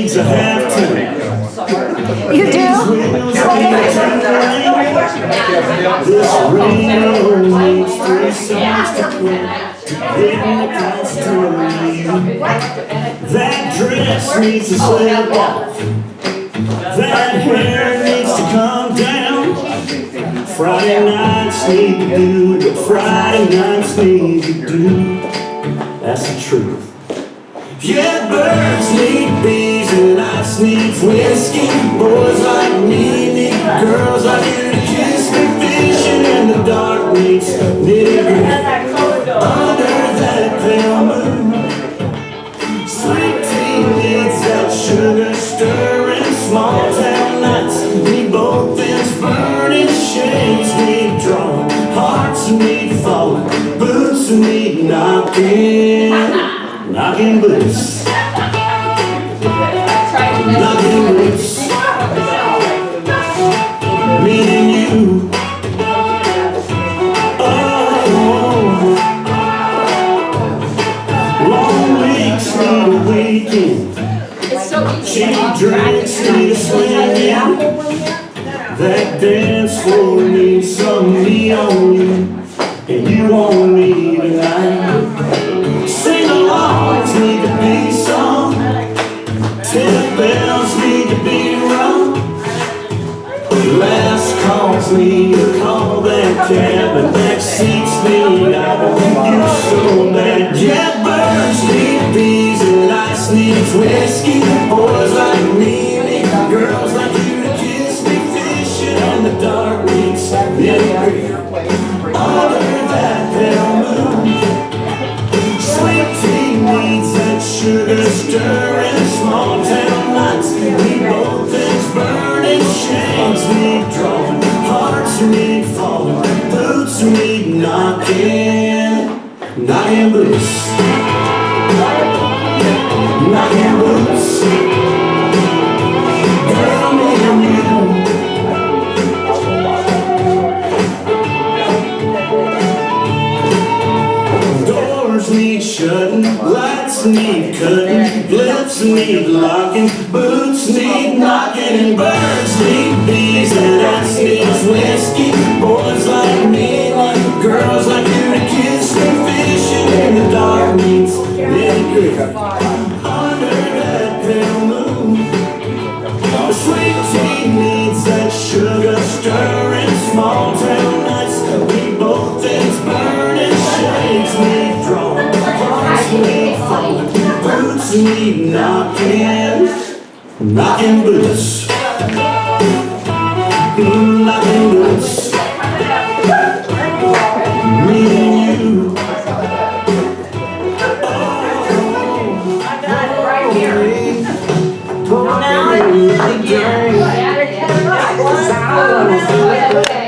needs a half ton. You do? This radio needs 3 songs to play. Hidden across to you. That dress needs to slip off. That hair needs to come down. Friday nights need to do what Friday nights need to do. That's the truth. Yeah, birds need bees and nights need whiskey. Boys like me need girls like you to kiss me. Fishing in the dark needs nitty-gritty. Under that pale moon, sweet tea needs that sugar stirring. Small town nights need both ends burning. Shades need drawing, hearts need falling, boots need knocking boots, knocking boots. Me and you. Cheap drinks need a swing in. That dance floor needs some me on you, and you on me tonight. Sing-alongs need to be sung. 10 bells need to be rung. Last calls need to call that cab, and back seats need I want you so bad. Yeah, birds need bees and ice needs whiskey. Boys like me need girls like you to kiss me. Fishing in the dark needs nitty-gritty. Under that pale moon, sweet tea needs that sugar stirring. Small town nights need both ends burning. Shades need drawing, hearts need falling, boots need knocking boots, knocking boots. Girl, me and you. Doors need shutting, lights need cutting, lips need locking, boots need knocking, and birds need bees and ice needs whiskey. Boys like me like girls like you to kiss me. Fishing in the dark needs nitty-gritty. Under that pale moon, the sweet tea needs that sugar stirring. Small town nights need both ends burning. Shades need drawing, hearts need falling, boots need knocking boots, knocking boots.